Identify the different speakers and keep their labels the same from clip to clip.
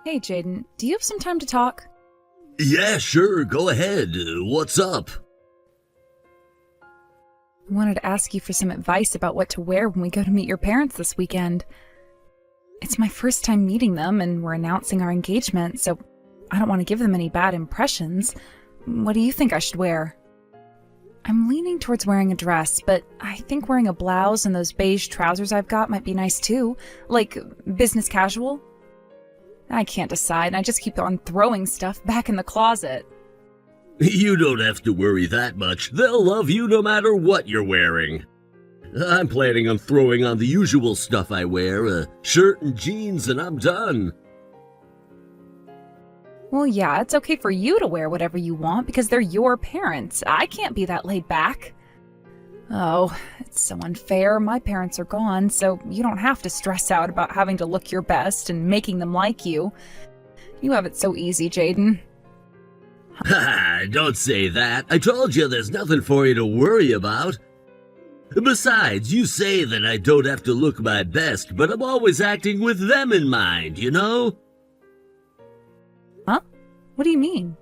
Speaker 1: Hey, Jaden, do you have some time to talk?
Speaker 2: Yeah, sure, go ahead. What's up?
Speaker 1: I wanted to ask you for some advice about what to wear when we go to meet your parents this weekend. It's my first time meeting them, and we're announcing our engagement, so I don't want to give them any bad impressions. What do you think I should wear? I'm leaning towards wearing a dress, but I think wearing a blouse and those beige trousers I've got might be nice too. Like, business casual? I can't decide, and I just keep on throwing stuff back in the closet.
Speaker 2: You don't have to worry that much. They'll love you no matter what you're wearing. I'm planning on throwing on the usual stuff I wear, a shirt and jeans, and I'm done.
Speaker 1: Well, yeah, it's okay for you to wear whatever you want because they're your parents. I can't be that laid back. Oh, it's so unfair. My parents are gone, so you don't have to stress out about having to look your best and making them like you. You have it so easy, Jaden.
Speaker 2: Ha! Don't say that. I told you there's nothing for you to worry about. Besides, you say that I don't have to look my best, but I'm always acting with them in mind, you know?
Speaker 1: Huh? What do you mean?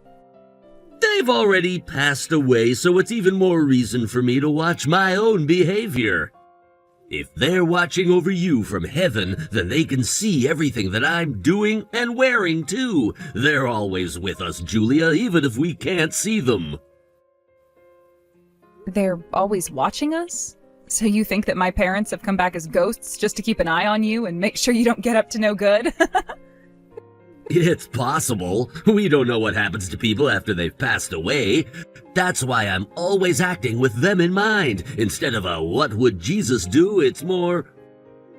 Speaker 2: They've already passed away, so it's even more reason for me to watch my own behavior. If they're watching over you from heaven, then they can see everything that I'm doing and wearing too. They're always with us, Julia, even if we can't see them.
Speaker 1: They're always watching us? So you think that my parents have come back as ghosts just to keep an eye on you and make sure you don't get up to no good?
Speaker 2: It's possible. We don't know what happens to people after they've passed away. That's why I'm always acting with them in mind. Instead of a what would Jesus do, it's more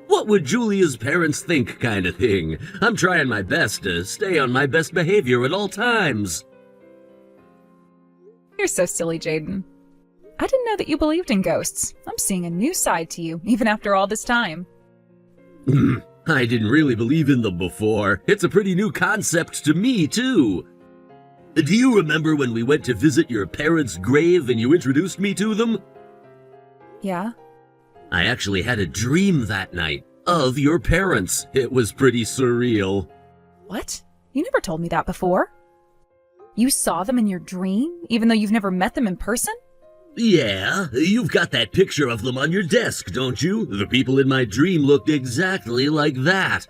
Speaker 2: what would Julia's parents think kind of thing. I'm trying my best to stay on my best behavior at all times.
Speaker 1: You're so silly, Jaden. I didn't know that you believed in ghosts. I'm seeing a new side to you, even after all this time.
Speaker 2: I didn't really believe in them before. It's a pretty new concept to me, too. Do you remember when we went to visit your parents' grave and you introduced me to them?
Speaker 1: Yeah?
Speaker 2: I actually had a dream that night of your parents. It was pretty surreal.
Speaker 1: What? You never told me that before. You saw them in your dream, even though you've never met them in person?
Speaker 2: Yeah, you've got that picture of them on your desk, don't you? The people in my dream looked exactly like that.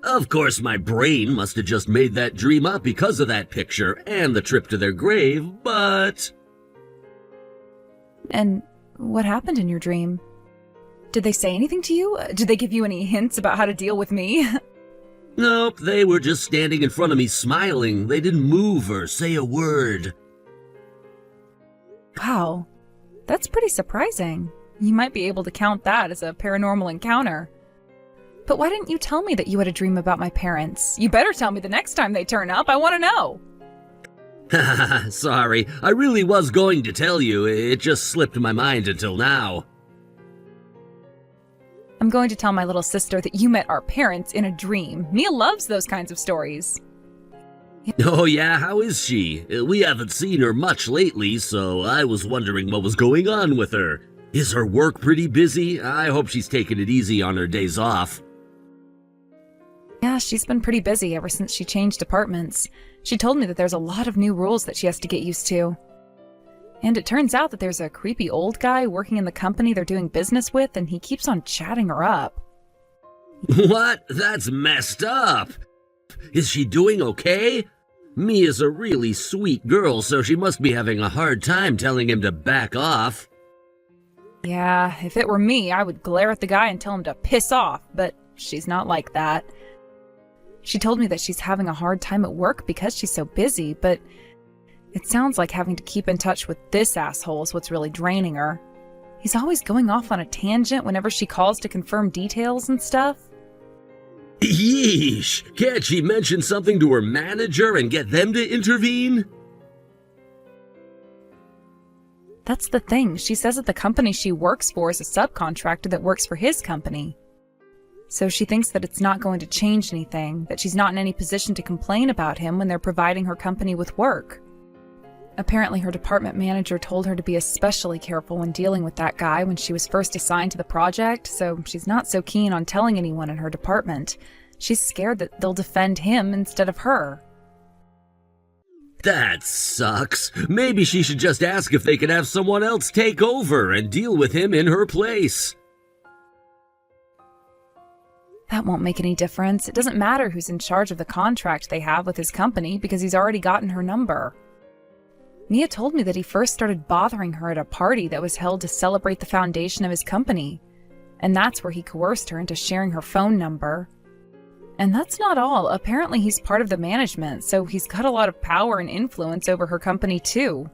Speaker 2: Of course, my brain must have just made that dream up because of that picture and the trip to their grave, but...
Speaker 1: And what happened in your dream? Did they say anything to you? Did they give you any hints about how to deal with me?
Speaker 2: Nope, they were just standing in front of me smiling. They didn't move or say a word.
Speaker 1: Wow, that's pretty surprising. You might be able to count that as a paranormal encounter. But why didn't you tell me that you had a dream about my parents? You better tell me the next time they turn up. I want to know.
Speaker 2: Sorry, I really was going to tell you. It just slipped my mind until now.
Speaker 1: I'm going to tell my little sister that you met our parents in a dream. Mia loves those kinds of stories.
Speaker 2: Oh yeah, how is she? We haven't seen her much lately, so I was wondering what was going on with her. Is her work pretty busy? I hope she's taking it easy on her days off.
Speaker 1: Yeah, she's been pretty busy ever since she changed departments. She told me that there's a lot of new rules that she has to get used to. And it turns out that there's a creepy old guy working in the company they're doing business with, and he keeps on chatting her up.
Speaker 2: What? That's messed up! Is she doing okay? Mia's a really sweet girl, so she must be having a hard time telling him to back off.
Speaker 1: Yeah, if it were me, I would glare at the guy and tell him to piss off, but she's not like that. She told me that she's having a hard time at work because she's so busy, but it sounds like having to keep in touch with this asshole is what's really draining her. He's always going off on a tangent whenever she calls to confirm details and stuff.
Speaker 2: Yeesh! Can't she mention something to her manager and get them to intervene?
Speaker 1: That's the thing. She says that the company she works for is a subcontractor that works for his company. So she thinks that it's not going to change anything, that she's not in any position to complain about him when they're providing her company with work. Apparently her department manager told her to be especially careful when dealing with that guy when she was first assigned to the project, so she's not so keen on telling anyone in her department. She's scared that they'll defend him instead of her.
Speaker 2: That sucks. Maybe she should just ask if they can have someone else take over and deal with him in her place.
Speaker 1: That won't make any difference. It doesn't matter who's in charge of the contract they have with his company because he's already gotten her number. Mia told me that he first started bothering her at a party that was held to celebrate the foundation of his company, and that's where he coerced her into sharing her phone number. And that's not all. Apparently he's part of the management, so he's got a lot of power and influence over her company too.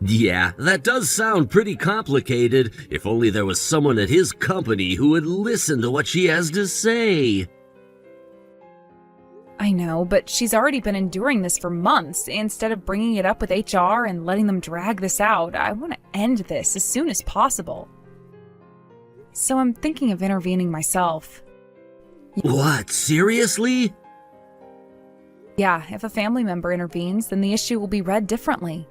Speaker 2: Yeah, that does sound pretty complicated. If only there was someone at his company who would listen to what she has to say.
Speaker 1: I know, but she's already been enduring this for months. Instead of bringing it up with HR and letting them drag this out, I want to end this as soon as possible. So I'm thinking of intervening myself.
Speaker 2: What, seriously?
Speaker 1: Yeah, if a family member intervenes, then the issue will be read differently.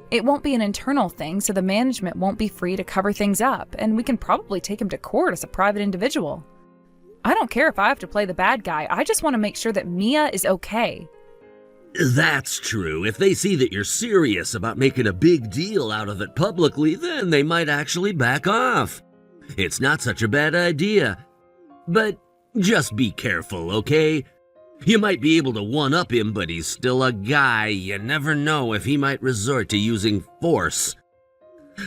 Speaker 1: It won't be an internal thing, so the management won't be free to cover things up, and we can probably take him to court as a private individual. I don't care if I have to play the bad guy, I just want to make sure that Mia is okay.
Speaker 2: That's true. If they see that you're serious about making a big deal out of it publicly, then they might actually back off. It's not such a bad idea. But just be careful, okay? You might be able to one-up him, but he's still a guy. You never know if he might resort to using force.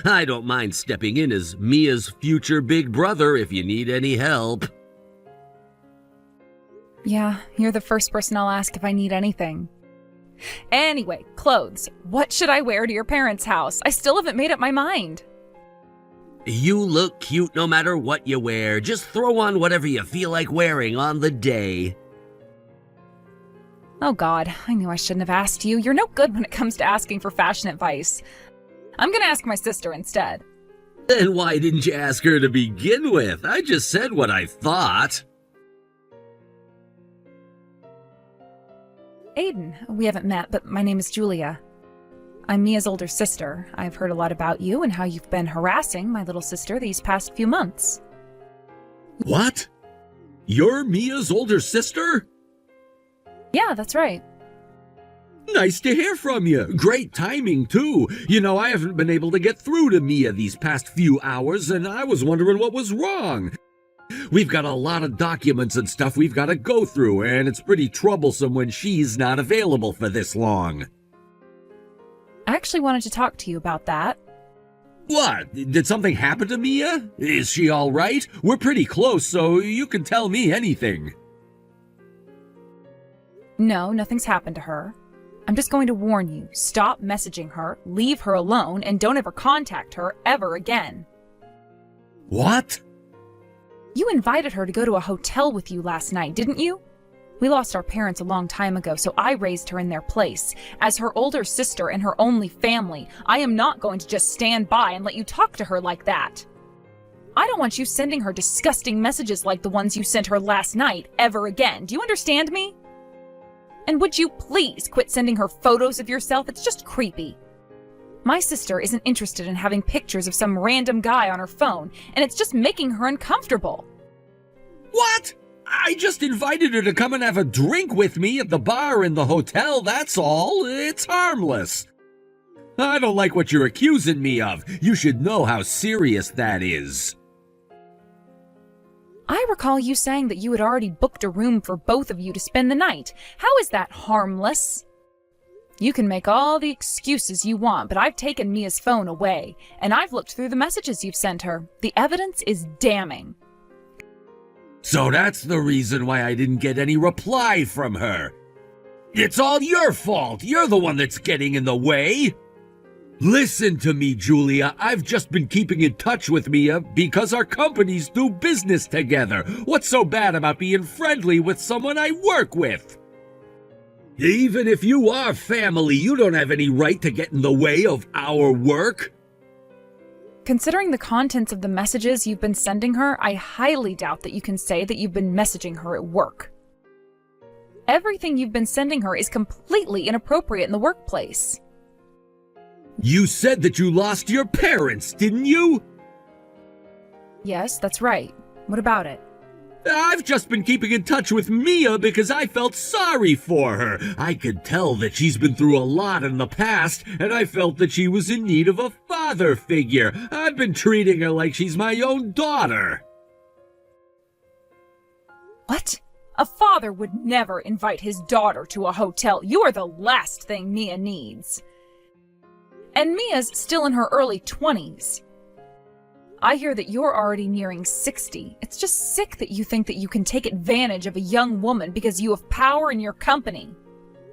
Speaker 2: I don't mind stepping in as Mia's future big brother if you need any help.
Speaker 1: Yeah, you're the first person I'll ask if I need anything. Anyway, clothes. What should I wear to your parents' house? I still haven't made up my mind.
Speaker 2: You look cute no matter what you wear. Just throw on whatever you feel like wearing on the day.
Speaker 1: Oh God, I knew I shouldn't have asked you. You're no good when it comes to asking for fashion advice. I'm gonna ask my sister instead.
Speaker 2: Then why didn't you ask her to begin with? I just said what I thought.
Speaker 1: Aiden, we haven't met, but my name is Julia. I'm Mia's older sister. I've heard a lot about you and how you've been harassing my little sister these past few months.
Speaker 2: What? You're Mia's older sister?
Speaker 1: Yeah, that's right.
Speaker 2: Nice to hear from you. Great timing, too. You know, I haven't been able to get through to Mia these past few hours, and I was wondering what was wrong. We've got a lot of documents and stuff we've got to go through, and it's pretty troublesome when she's not available for this long.
Speaker 1: I actually wanted to talk to you about that.
Speaker 2: What? Did something happen to Mia? Is she all right? We're pretty close, so you can tell me anything.
Speaker 1: No, nothing's happened to her. I'm just going to warn you, stop messaging her, leave her alone, and don't ever contact her ever again.
Speaker 2: What?
Speaker 1: You invited her to go to a hotel with you last night, didn't you? We lost our parents a long time ago, so I raised her in their place. As her older sister and her only family, I am not going to just stand by and let you talk to her like that. I don't want you sending her disgusting messages like the ones you sent her last night ever again. Do you understand me? And would you please quit sending her photos of yourself? It's just creepy. My sister isn't interested in having pictures of some random guy on her phone, and it's just making her uncomfortable.
Speaker 2: What? I just invited her to come and have a drink with me at the bar in the hotel, that's all. It's harmless. I don't like what you're accusing me of. You should know how serious that is.
Speaker 1: I recall you saying that you had already booked a room for both of you to spend the night. How is that harmless? You can make all the excuses you want, but I've taken Mia's phone away, and I've looked through the messages you've sent her. The evidence is damning.
Speaker 2: So that's the reason why I didn't get any reply from her. It's all your fault. You're the one that's getting in the way. Listen to me, Julia. I've just been keeping in touch with Mia because our companies do business together. What's so bad about being friendly with someone I work with? Even if you are family, you don't have any right to get in the way of our work.
Speaker 1: Considering the contents of the messages you've been sending her, I highly doubt that you can say that you've been messaging her at work. Everything you've been sending her is completely inappropriate in the workplace.
Speaker 2: You said that you lost your parents, didn't you?
Speaker 1: Yes, that's right. What about it?
Speaker 2: I've just been keeping in touch with Mia because I felt sorry for her. I could tell that she's been through a lot in the past, and I felt that she was in need of a father figure. I've been treating her like she's my own daughter.
Speaker 1: What? A father would never invite his daughter to a hotel. You are the last thing Mia needs. And Mia's still in her early 20s. I hear that you're already nearing 60. It's just sick that you think that you can take advantage of a young woman because you have power in your company.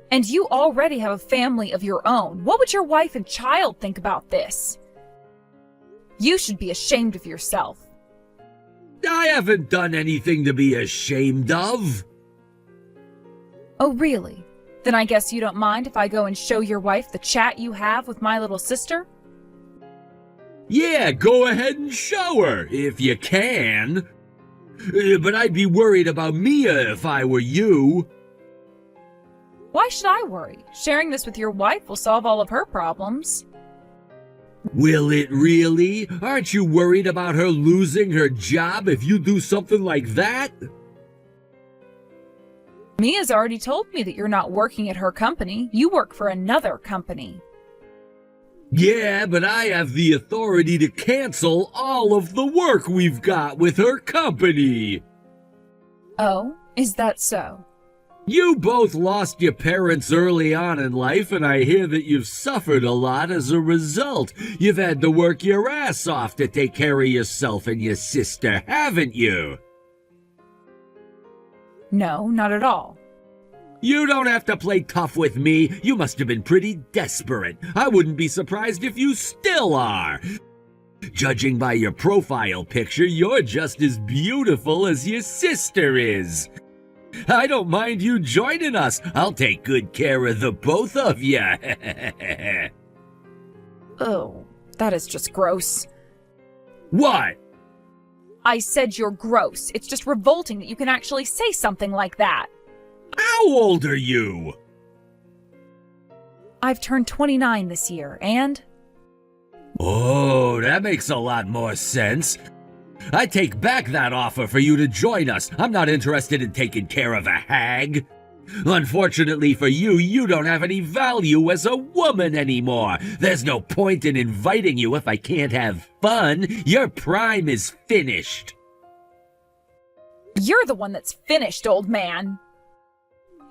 Speaker 1: And you already have a family of your own. What would your wife and child think about this? You should be ashamed of yourself.
Speaker 2: I haven't done anything to be ashamed of.
Speaker 1: Oh, really? Then I guess you don't mind if I go and show your wife the chat you have with my little sister?
Speaker 2: Yeah, go ahead and show her, if you can. But I'd be worried about Mia if I were you.
Speaker 1: Why should I worry? Sharing this with your wife will solve all of her problems.
Speaker 2: Will it really? Aren't you worried about her losing her job if you do something like that?
Speaker 1: Mia's already told me that you're not working at her company. You work for another company.
Speaker 2: Yeah, but I have the authority to cancel all of the work we've got with her company.
Speaker 1: Oh, is that so?
Speaker 2: You both lost your parents early on in life, and I hear that you've suffered a lot as a result. You've had to work your ass off to take care of yourself and your sister, haven't you?
Speaker 1: No, not at all.
Speaker 2: You don't have to play tough with me. You must have been pretty desperate. I wouldn't be surprised if you still are. Judging by your profile picture, you're just as beautiful as your sister is. I don't mind you joining us. I'll take good care of the both of you.
Speaker 1: Oh, that is just gross.
Speaker 2: What?
Speaker 1: I said you're gross. It's just revolting that you can actually say something like that.
Speaker 2: How old are you?
Speaker 1: I've turned 29 this year, and...
Speaker 2: Oh, that makes a lot more sense. I take back that offer for you to join us. I'm not interested in taking care of a hag. Unfortunately for you, you don't have any value as a woman anymore. There's no point in inviting you if I can't have fun. Your prime is finished.
Speaker 1: You're the one that's finished, old man.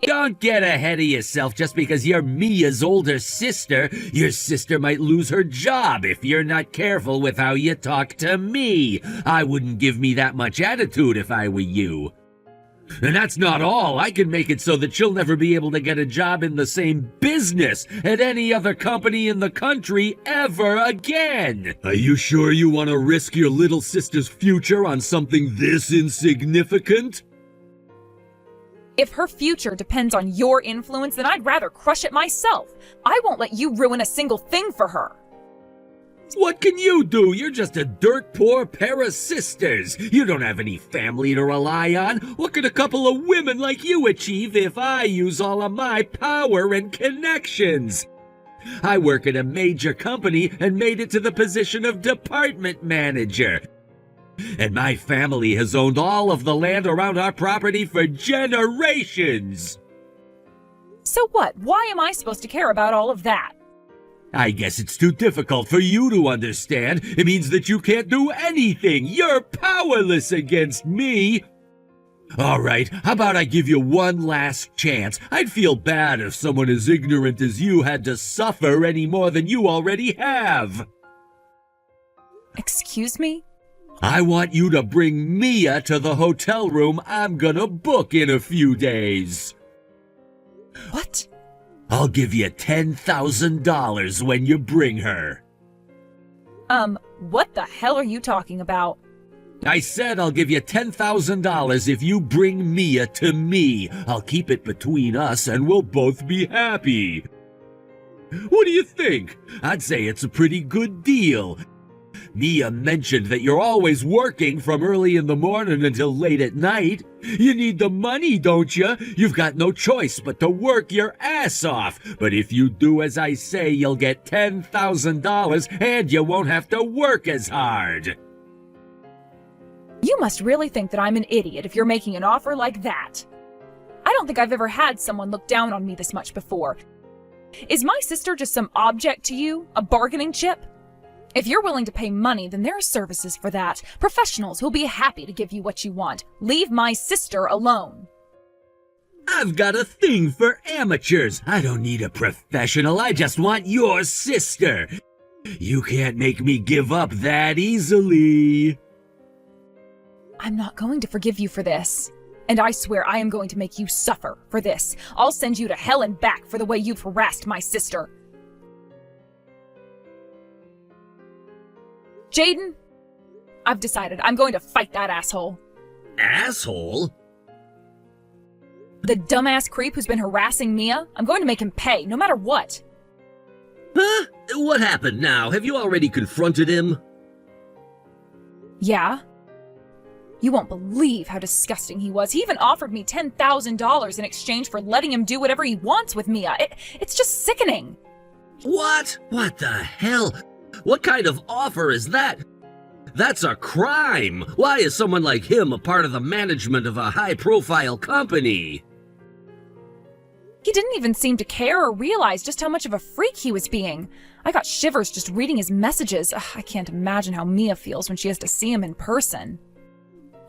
Speaker 2: Don't get ahead of yourself just because you're Mia's older sister. Your sister might lose her job if you're not careful with how you talk to me. I wouldn't give me that much attitude if I were you. And that's not all. I can make it so that she'll never be able to get a job in the same business at any other company in the country ever again. Are you sure you want to risk your little sister's future on something this insignificant?
Speaker 1: If her future depends on your influence, then I'd rather crush it myself. I won't let you ruin a single thing for her.
Speaker 2: What can you do? You're just a dirt poor pair of sisters. You don't have any family to rely on. What could a couple of women like you achieve if I use all of my power and connections? I work at a major company and made it to the position of department manager. And my family has owned all of the land around our property for generations.
Speaker 1: So what? Why am I supposed to care about all of that?
Speaker 2: I guess it's too difficult for you to understand. It means that you can't do anything. You're powerless against me. All right, how about I give you one last chance? I'd feel bad if someone as ignorant as you had to suffer any more than you already have.
Speaker 1: Excuse me?
Speaker 2: I want you to bring Mia to the hotel room I'm gonna book in a few days.
Speaker 1: What?
Speaker 2: I'll give you $10,000 when you bring her.
Speaker 1: What the hell are you talking about?
Speaker 2: I said I'll give you $10,000 if you bring Mia to me. I'll keep it between us and we'll both be happy. What do you think? I'd say it's a pretty good deal. Mia mentioned that you're always working from early in the morning until late at night. You need the money, don't you? You've got no choice but to work your ass off. But if you do as I say, you'll get $10,000 and you won't have to work as hard.
Speaker 1: You must really think that I'm an idiot if you're making an offer like that. I don't think I've ever had someone look down on me this much before. Is my sister just some object to you, a bargaining chip? If you're willing to pay money, then there are services for that. Professionals who'll be happy to give you what you want. Leave my sister alone.
Speaker 2: I've got a thing for amateurs. I don't need a professional. I just want your sister. You can't make me give up that easily.
Speaker 1: I'm not going to forgive you for this. And I swear I am going to make you suffer for this. I'll send you to hell and back for the way you've harassed my sister. Jaden, I've decided I'm going to fight that asshole.
Speaker 2: Asshole?
Speaker 1: The dumbass creep who's been harassing Mia, I'm going to make him pay, no matter what.
Speaker 2: Huh? What happened now? Have you already confronted him?
Speaker 1: Yeah. You won't believe how disgusting he was. He even offered me $10,000 in exchange for letting him do whatever he wants with Mia. It's just sickening.
Speaker 2: What? What the hell? What kind of offer is that? That's a crime! Why is someone like him a part of the management of a high-profile company?
Speaker 1: He didn't even seem to care or realize just how much of a freak he was being. I got shivers just reading his messages. I can't imagine how Mia feels when she has to see him in person.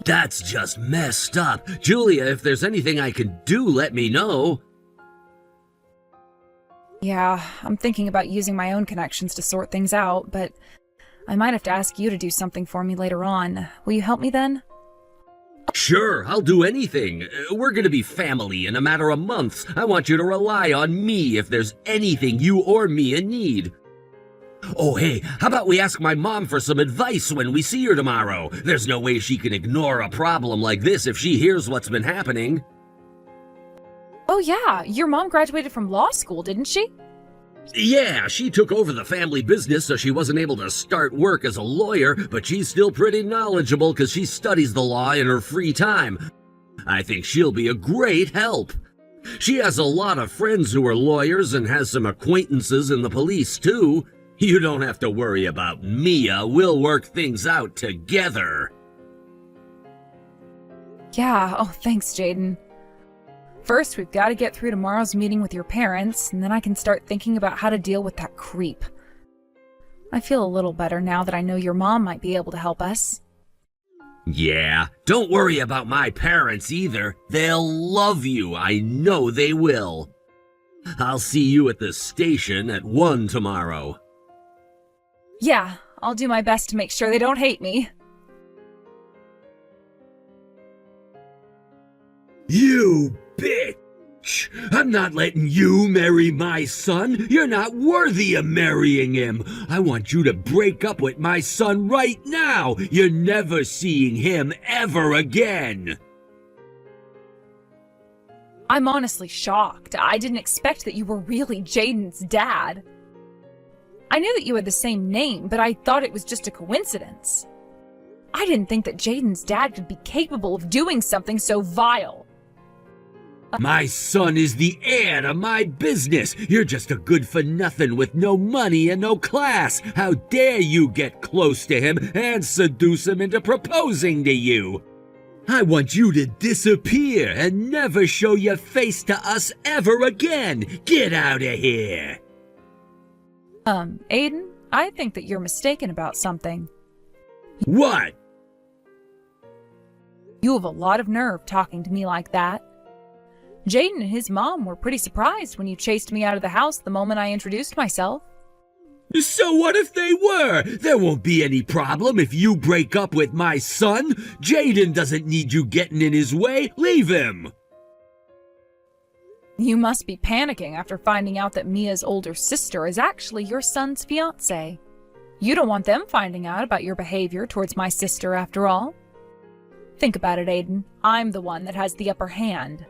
Speaker 2: That's just messed up. Julia, if there's anything I can do, let me know.
Speaker 1: Yeah, I'm thinking about using my own connections to sort things out, but I might have to ask you to do something for me later on. Will you help me then?
Speaker 2: Sure, I'll do anything. We're gonna be family in a matter of months. I want you to rely on me if there's anything you or Mia need. Oh, hey, how about we ask my mom for some advice when we see her tomorrow? There's no way she can ignore a problem like this if she hears what's been happening.
Speaker 1: Oh yeah, your mom graduated from law school, didn't she?
Speaker 2: Yeah, she took over the family business, so she wasn't able to start work as a lawyer, but she's still pretty knowledgeable because she studies the law in her free time. I think she'll be a great help. She has a lot of friends who are lawyers and has some acquaintances in the police, too. You don't have to worry about Mia. We'll work things out together.
Speaker 1: Yeah, oh thanks, Jaden. First, we've got to get through tomorrow's meeting with your parents, and then I can start thinking about how to deal with that creep. I feel a little better now that I know your mom might be able to help us.
Speaker 2: Yeah, don't worry about my parents either. They'll love you. I know they will. I'll see you at the station at 1 tomorrow.
Speaker 1: Yeah, I'll do my best to make sure they don't hate me.
Speaker 2: You bitch! I'm not letting you marry my son. You're not worthy of marrying him. I want you to break up with my son right now. You're never seeing him ever again.
Speaker 1: I'm honestly shocked. I didn't expect that you were really Jaden's dad. I knew that you had the same name, but I thought it was just a coincidence. I didn't think that Jaden's dad could be capable of doing something so vile.
Speaker 2: My son is the heir to my business. You're just a good-for-nothing with no money and no class. How dare you get close to him and seduce him into proposing to you? I want you to disappear and never show your face to us ever again. Get out of here.
Speaker 1: Aiden, I think that you're mistaken about something.
Speaker 2: What?
Speaker 1: You have a lot of nerve talking to me like that. Jaden and his mom were pretty surprised when you chased me out of the house the moment I introduced myself.
Speaker 2: So what if they were? There won't be any problem if you break up with my son. Jaden doesn't need you getting in his way. Leave him.
Speaker 1: You must be panicking after finding out that Mia's older sister is actually your son's fiancé. You don't want them finding out about your behavior towards my sister after all. Think about it, Aiden. I'm the one that has the upper hand.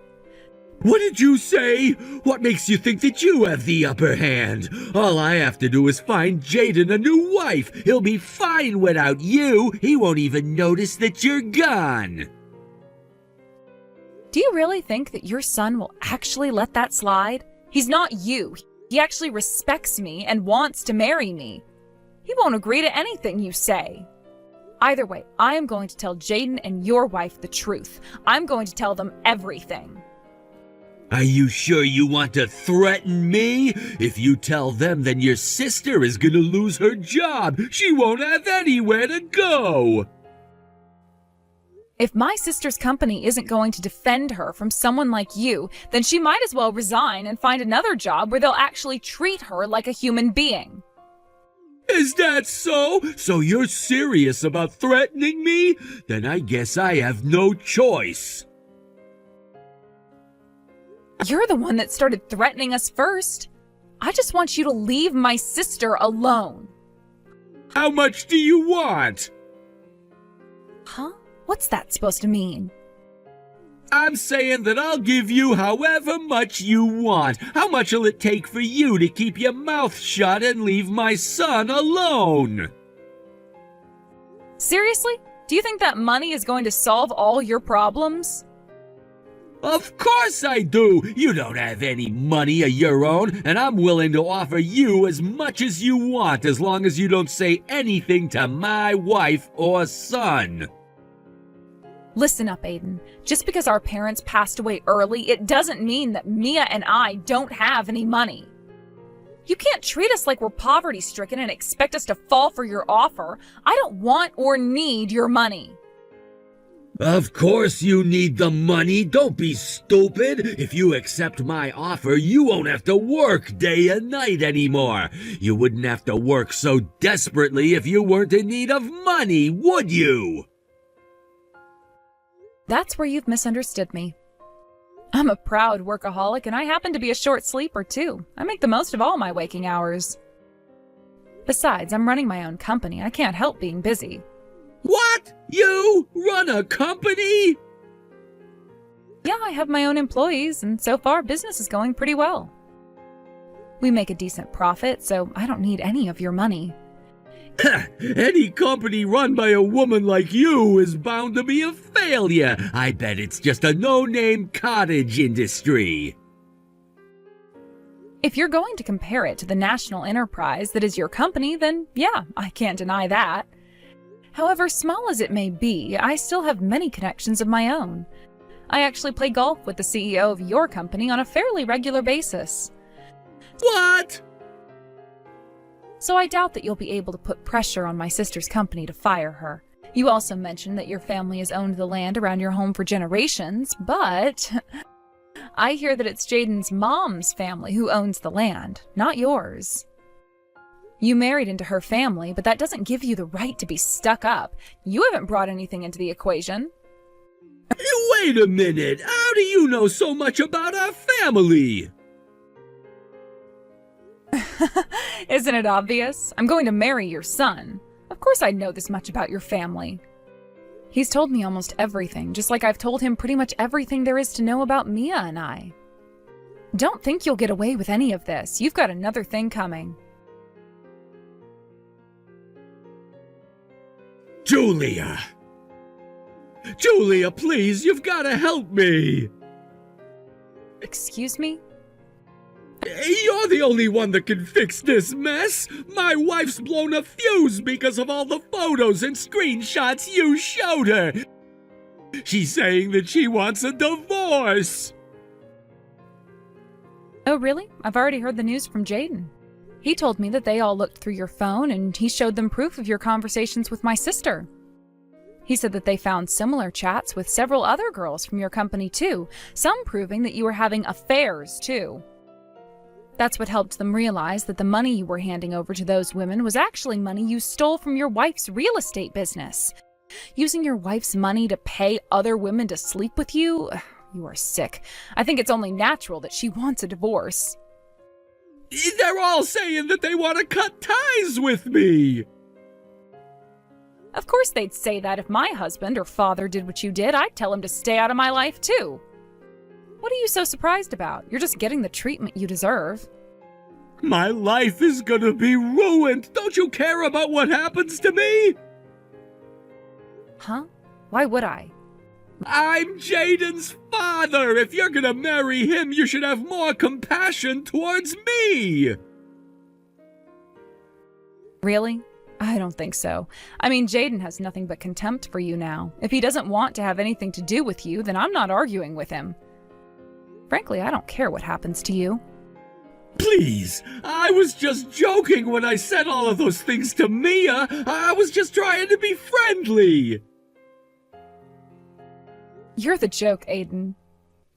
Speaker 2: What did you say? What makes you think that you have the upper hand? All I have to do is find Jaden a new wife. He'll be fine without you. He won't even notice that you're gone.
Speaker 1: Do you really think that your son will actually let that slide? He's not you. He actually respects me and wants to marry me. He won't agree to anything you say. Either way, I am going to tell Jaden and your wife the truth. I'm going to tell them everything.
Speaker 2: Are you sure you want to threaten me? If you tell them, then your sister is gonna lose her job. She won't have anywhere to go.
Speaker 1: If my sister's company isn't going to defend her from someone like you, then she might as well resign and find another job where they'll actually treat her like a human being.
Speaker 2: Is that so? So you're serious about threatening me? Then I guess I have no choice.
Speaker 1: You're the one that started threatening us first. I just want you to leave my sister alone.
Speaker 2: How much do you want?
Speaker 1: Huh? What's that supposed to mean?
Speaker 2: I'm saying that I'll give you however much you want. How much will it take for you to keep your mouth shut and leave my son alone?
Speaker 1: Seriously? Do you think that money is going to solve all your problems?
Speaker 2: Of course I do! You don't have any money of your own, and I'm willing to offer you as much as you want as long as you don't say anything to my wife or son.
Speaker 1: Listen up, Aiden. Just because our parents passed away early, it doesn't mean that Mia and I don't have any money. You can't treat us like we're poverty-stricken and expect us to fall for your offer. I don't want or need your money.
Speaker 2: Of course you need the money. Don't be stupid. If you accept my offer, you won't have to work day and night anymore. You wouldn't have to work so desperately if you weren't in need of money, would you?
Speaker 1: That's where you've misunderstood me. I'm a proud workaholic, and I happen to be a short sleeper, too. I make the most of all my waking hours. Besides, I'm running my own company. I can't help being busy.
Speaker 2: What? You run a company?
Speaker 1: Yeah, I have my own employees, and so far business is going pretty well. We make a decent profit, so I don't need any of your money.
Speaker 2: Any company run by a woman like you is bound to be a failure. I bet it's just a no-name cottage industry.
Speaker 1: If you're going to compare it to the national enterprise that is your company, then yeah, I can't deny that. However small as it may be, I still have many connections of my own. I actually play golf with the CEO of your company on a fairly regular basis.
Speaker 2: What?
Speaker 1: So I doubt that you'll be able to put pressure on my sister's company to fire her. You also mentioned that your family has owned the land around your home for generations, but I hear that it's Jaden's mom's family who owns the land, not yours. You married into her family, but that doesn't give you the right to be stuck up. You haven't brought anything into the equation.
Speaker 2: Wait a minute. How do you know so much about our family?
Speaker 1: Isn't it obvious? I'm going to marry your son. Of course I know this much about your family. He's told me almost everything, just like I've told him pretty much everything there is to know about Mia and I. Don't think you'll get away with any of this. You've got another thing coming.
Speaker 2: Julia! Julia, please, you've got to help me!
Speaker 1: Excuse me?
Speaker 2: You're the only one that can fix this mess! My wife's blown a fuse because of all the photos and screenshots you showed her! She's saying that she wants a divorce!
Speaker 1: Oh, really? I've already heard the news from Jaden. He told me that they all looked through your phone and he showed them proof of your conversations with my sister. He said that they found similar chats with several other girls from your company too, some proving that you were having affairs too. That's what helped them realize that the money you were handing over to those women was actually money you stole from your wife's real estate business. Using your wife's money to pay other women to sleep with you? You are sick. I think it's only natural that she wants a divorce.
Speaker 2: They're all saying that they want to cut ties with me!
Speaker 1: Of course they'd say that if my husband or father did what you did. I'd tell him to stay out of my life too. What are you so surprised about? You're just getting the treatment you deserve.
Speaker 2: My life is gonna be ruined! Don't you care about what happens to me?
Speaker 1: Huh? Why would I?
Speaker 2: I'm Jaden's father! If you're gonna marry him, you should have more compassion towards me!
Speaker 1: Really? I don't think so. I mean, Jaden has nothing but contempt for you now. If he doesn't want to have anything to do with you, then I'm not arguing with him. Frankly, I don't care what happens to you.
Speaker 2: Please, I was just joking when I said all of those things to Mia. I was just trying to be friendly.
Speaker 1: You're the joke, Aiden.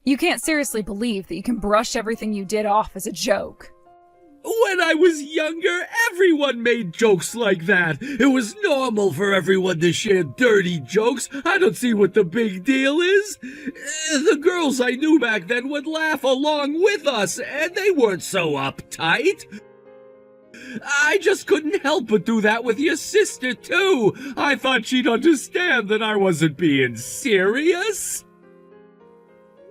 Speaker 1: You can't seriously believe that you can brush everything you did off as a joke.
Speaker 2: When I was younger, everyone made jokes like that. It was normal for everyone to share dirty jokes. I don't see what the big deal is. The girls I knew back then would laugh along with us, and they weren't so uptight. I just couldn't help but do that with your sister, too. I thought she'd understand that I wasn't being serious.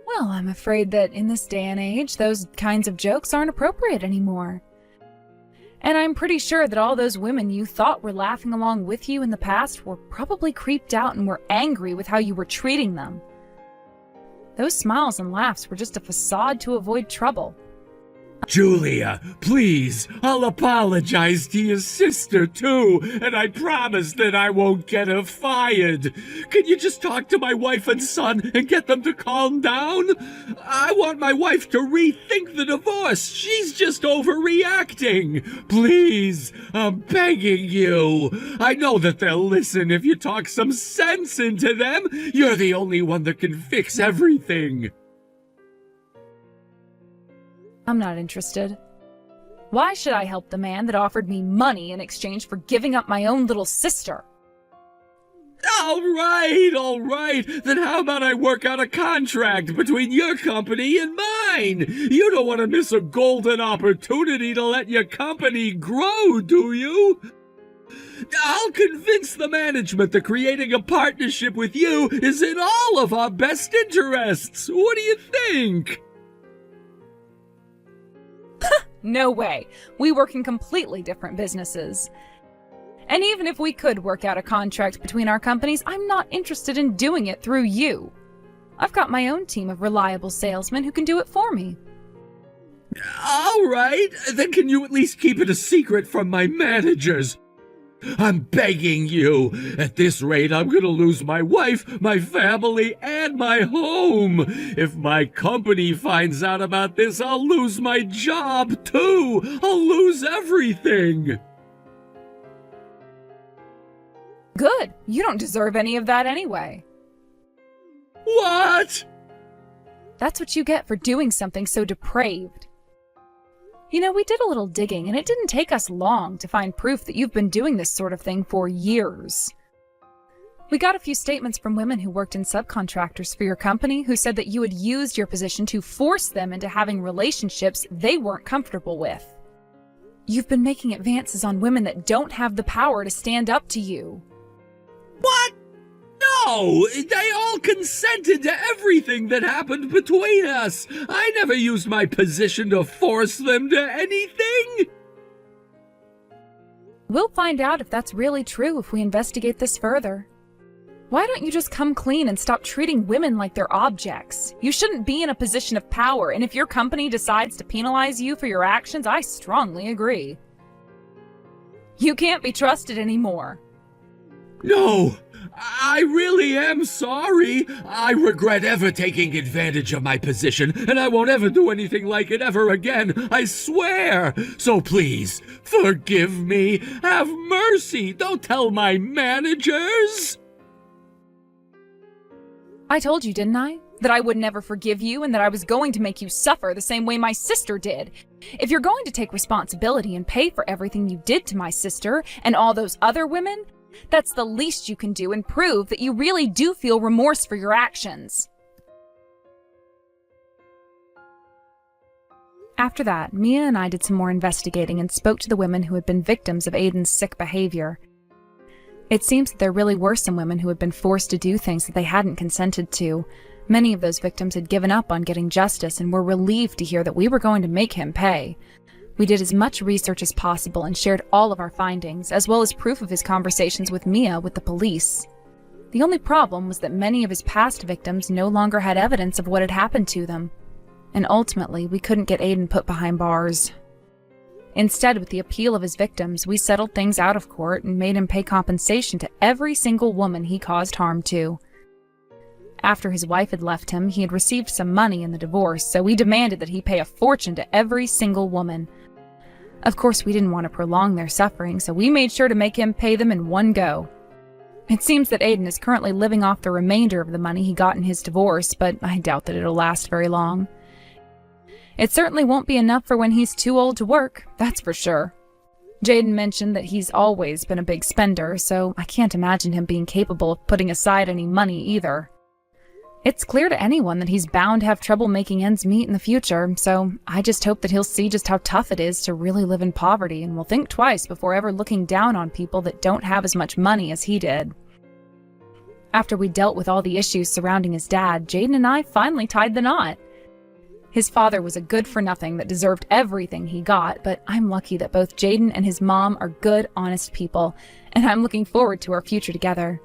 Speaker 1: Well, I'm afraid that in this day and age, those kinds of jokes aren't appropriate anymore. And I'm pretty sure that all those women you thought were laughing along with you in the past were probably creeped out and were angry with how you were treating them. Those smiles and laughs were just a facade to avoid trouble.
Speaker 2: Julia, please, I'll apologize to your sister, too, and I promise that I won't get her fired. Can you just talk to my wife and son and get them to calm down? I want my wife to rethink the divorce. She's just overreacting. Please, I'm begging you. I know that they'll listen if you talk some sense into them. You're the only one that can fix everything.
Speaker 1: I'm not interested. Why should I help the man that offered me money in exchange for giving up my own little sister?
Speaker 2: All right. Then how about I work out a contract between your company and mine? You don't want to miss a golden opportunity to let your company grow, do you? I'll convince the management that creating a partnership with you is in all of our best interests. What do you think?
Speaker 1: No way. We work in completely different businesses. And even if we could work out a contract between our companies, I'm not interested in doing it through you. I've got my own team of reliable salesmen who can do it for me.
Speaker 2: All right, then can you at least keep it a secret from my managers? I'm begging you. At this rate, I'm gonna lose my wife, my family, and my home. If my company finds out about this, I'll lose my job, too. I'll lose everything.
Speaker 1: Good. You don't deserve any of that anyway.
Speaker 2: What?
Speaker 1: That's what you get for doing something so depraved. You know, we did a little digging, and it didn't take us long to find proof that you've been doing this sort of thing for years. We got a few statements from women who worked in subcontractors for your company who said that you had used your position to force them into having relationships they weren't comfortable with. You've been making advances on women that don't have the power to stand up to you.
Speaker 2: What? No, they all consented to everything that happened between us. I never used my position to force them to anything.
Speaker 1: We'll find out if that's really true if we investigate this further. Why don't you just come clean and stop treating women like they're objects? You shouldn't be in a position of power, and if your company decides to penalize you for your actions, I strongly agree. You can't be trusted anymore.
Speaker 2: No, I really am sorry. I regret ever taking advantage of my position, and I won't ever do anything like it ever again, I swear. So please, forgive me. Have mercy. Don't tell my managers.
Speaker 1: I told you, didn't I? That I would never forgive you and that I was going to make you suffer the same way my sister did. If you're going to take responsibility and pay for everything you did to my sister and all those other women, that's the least you can do and prove that you really do feel remorse for your actions. After that, Mia and I did some more investigating and spoke to the women who had been victims of Aiden's sick behavior. It seems that there really were some women who had been forced to do things that they hadn't consented to. Many of those victims had given up on getting justice and were relieved to hear that we were going to make him pay. We did as much research as possible and shared all of our findings, as well as proof of his conversations with Mia with the police. The only problem was that many of his past victims no longer had evidence of what had happened to them. And ultimately, we couldn't get Aiden put behind bars. Instead, with the appeal of his victims, we settled things out of court and made him pay compensation to every single woman he caused harm to. After his wife had left him, he had received some money in the divorce, so we demanded that he pay a fortune to every single woman. Of course, we didn't want to prolong their suffering, so we made sure to make him pay them in one go. It seems that Aiden is currently living off the remainder of the money he got in his divorce, but I doubt that it'll last very long. It certainly won't be enough for when he's too old to work, that's for sure. Jaden mentioned that he's always been a big spender, so I can't imagine him being capable of putting aside any money either. It's clear to anyone that he's bound to have trouble making ends meet in the future, so I just hope that he'll see just how tough it is to really live in poverty and will think twice before ever looking down on people that don't have as much money as he did. After we dealt with all the issues surrounding his dad, Jaden and I finally tied the knot. His father was a good-for-nothing that deserved everything he got, but I'm lucky that both Jaden and his mom are good, honest people, and I'm looking forward to our future together.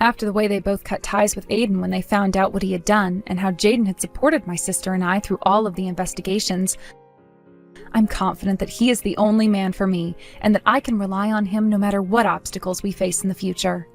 Speaker 1: After the way they both cut ties with Aiden when they found out what he had done, and how Jaden had supported my sister and I through all of the investigations, I'm confident that he is the only man for me, and that I can rely on him no matter what obstacles we face in the future.